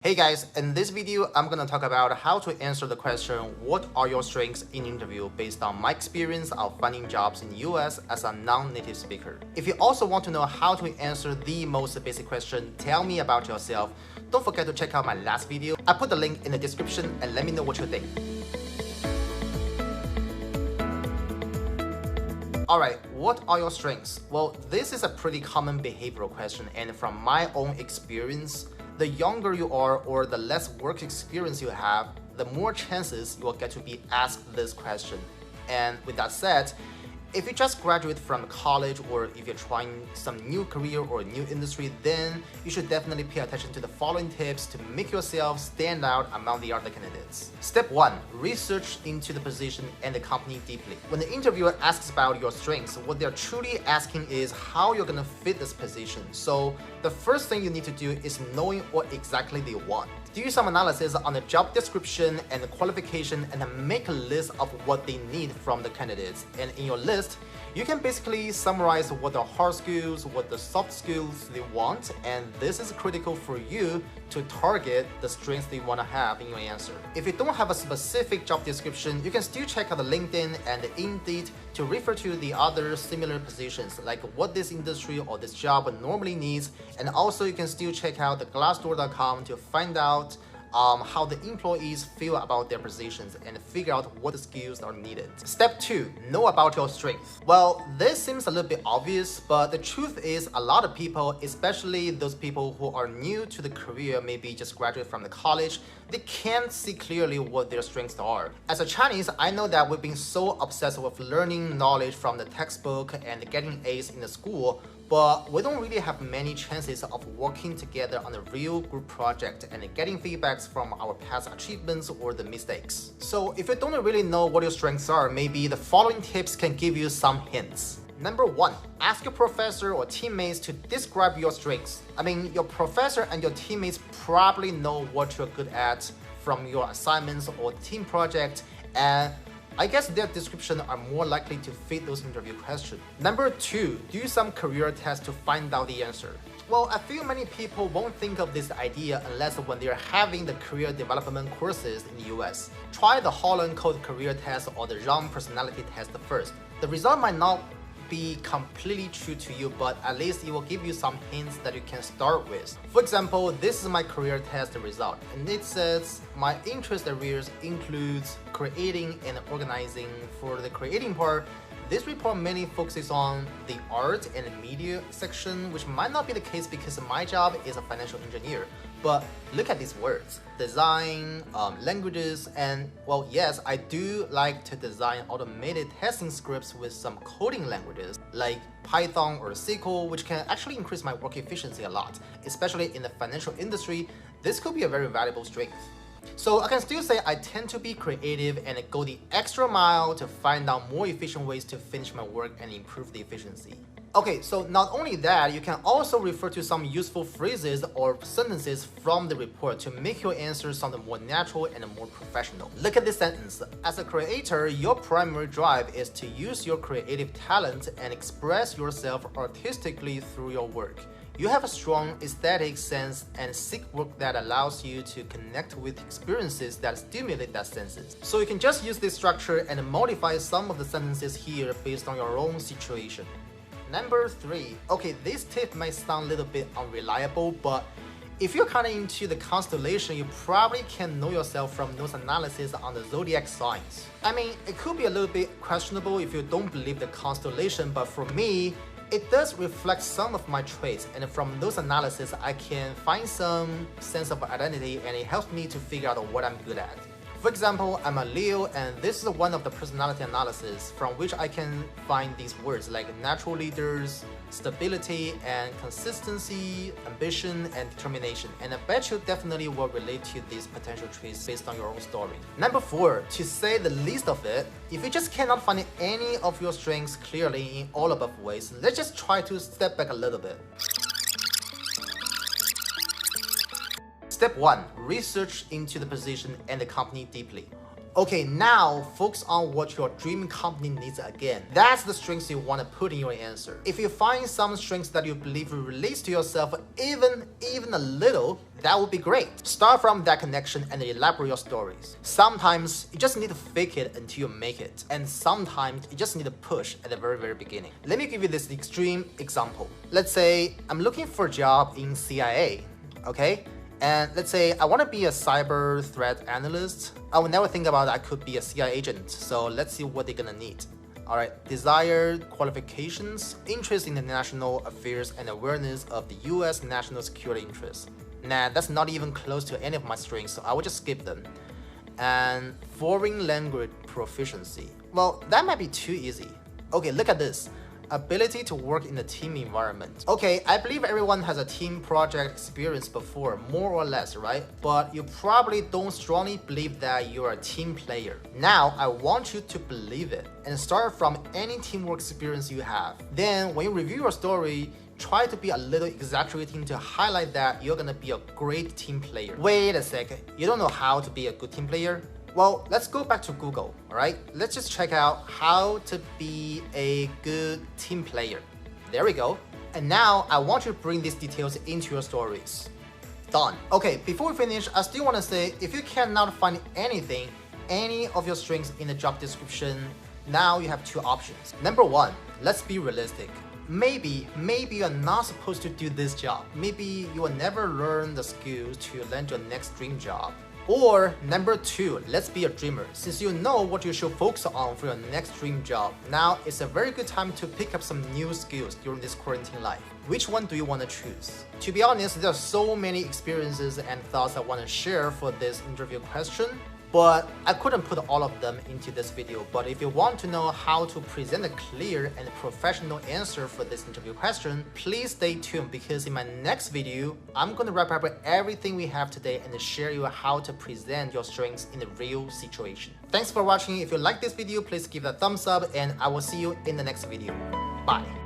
Hey guys, in this video, I'm gonna talk about how to answer the question, what are your strengths in interview based on my experience of finding jobs in the US as a non-native speaker. If you also want to know how to answer the most basic question, tell me about yourself, don't forget to check out my last video. I put the link in the description and let me know what you think. Alright, what are your strengths? Well, this is a pretty common behavioral question, and from my own experience, the younger you are or the less work experience you have, the more chances you will get to be asked this question. And with that said, if you just graduate from college or if you're trying some new career or new industry, then you should definitely pay attention to the following tips to make yourself stand out among the other candidates. Step 1. Research into the position and the company deeply. When the interviewer asks about your strengths, what they're truly asking is how you're gonna fit this position. So the first thing you need to do is knowing what exactly they want. Do some analysis on the job description and the qualification and then make a list of what they need from the candidates. And in your list, you can basically summarize what the hard skills, what the soft skills they want, and this is critical for you to target the strengths they want to have in your answer. If you don't have a specific job description, you can still check out the LinkedIn and the Indeed to refer to the other similar positions, like what this industry or this job normally needs, and also you can still check out the glassdoor.com to find out how the employees feel about their positions and figure out what the skills are needed. Step 2. Know about your strengths. Well, this seems a little bit obvious, but the truth is a lot of people, especially those people who are new to the career, maybe just graduate from the college, they can't see clearly what their strengths are. As a Chinese, I know that we've been so obsessed with learning knowledge from the textbook and getting A's in the school, but we don't really have many chances of working together on a real group project and getting feedbacks from our past achievements or the mistakes. So if you don't really know what your strengths are, maybe the following tips can give you some hints. Number 1, ask your professor or teammates to describe your strengths. I mean, your professor and your teammates probably know what you're good at from your assignments or team project, and I guess their description are more likely to fit those interview questions. Number 2, do some career tests to find out the answer. Well, I feel many people won't think of this idea unless when they're having the career development courses in the US. Try the Holland Code career test or the Young personality test first. The result might not be completely true to you, but at least it will give you some hints that you can start with. For example, this is my career test result, and it says my interest areas includes creating and organizing. For the creating part, this report mainly focuses on the art and media section, which might not be the case because my job is a financial engineer. But look at these words: design, languages, and well, yes, I do like to design automated testing scripts with some coding languages like Python or SQL, which can actually increase my work efficiency a lot, especially in the financial industry. This could be a very valuable strength. So I can still say I tend to be creative and go the extra mile to find out more efficient ways to finish my work and improve the efficiency. Okay, so not only that, you can also refer to some useful phrases or sentences from the report to make your answers sound more natural and more professional. Look at this sentence. As a creator, your primary drive is to use your creative talent and express yourself artistically through your work. You have a strong aesthetic sense and seek work that allows you to connect with experiences that stimulate that senses. So you can just use this structure and modify some of the sentences here based on your own situation. Number 3. Okay, this tip might sound a little bit unreliable, but if you're kind of into the constellation, you probably can know yourself from those analyses on the zodiac signs. I mean, it could be a little bit questionable if you don't believe the constellation, but for me, it does reflect some of my traits, and from those analyses, I can find some sense of identity, and it helps me to figure out what I'm good at. For example, I'm a Leo, and this is one of the personality analysis from which I can find these words like natural leaders, stability and consistency, ambition and determination. And I bet you definitely will relate to these potential traits based on your own story. Number 4, to say the least of it, if you just cannot find any of your strengths clearly in all above ways, let's just try to step back a little bit. Step 1. Research into the position and the company deeply. Okay, now focus on what your dream company needs again. That's the strengths you want to put in your answer. If you find some strengths that you believe relates to yourself even a little, that would be great. Start from that connection and elaborate your stories. Sometimes you just need to fake it until you make it, and sometimes you just need to push at the very beginning. Let me give you this extreme example. Let's say I'm looking for a job in CIA, okay? And let's say I want to be a cyber threat analyst. I would never think about I could be a CIA agent. So let's see what they're gonna need. All right, desired qualifications, interest in the national affairs, and awareness of the US national security interests. Nah, that's not even close to any of my strengths, so I would just skip them. And foreign language proficiency. Well, that might be too easy. Okay, look at this. Ability to work in a team environment. Okay, I believe everyone has a team project experience before, more or less, right? But you probably don't strongly believe that you're a team player. Now, I want you to believe it and start from any teamwork experience you have. Then, when you review your story, try to be a little exaggerating to highlight that you're gonna be a great team player. Wait a second, you don't know how to be a good team player? Well, let's go back to Google, all right? Let's just check out how to be a good team player. There we go. And now I want you to bring these details into your stories. Done. Okay, before we finish, I still want to say, if you cannot find any of your strengths in the job description, now you have two options. Number one, let's be realistic. Maybe you're not supposed to do this job. Maybe you will never learn the skills to land your next dream job. Or number two, let's be a dreamer. Since you know what you should focus on for your next dream job, now it's a very good time to pick up some new skills during this quarantine life. Which one do you want to choose? To be honest, there are so many experiences and thoughts I want to share for this interview question, but I couldn't put all of them into this video. But if you want to know how to present a clear and professional answer for this interview question, please stay tuned, because in my next video, I'm going to wrap up everything we have today and share you how to present your strengths in a real situation. Thanks for watching. If you like this video, please give it a thumbs up, and I will see you in the next video. Bye.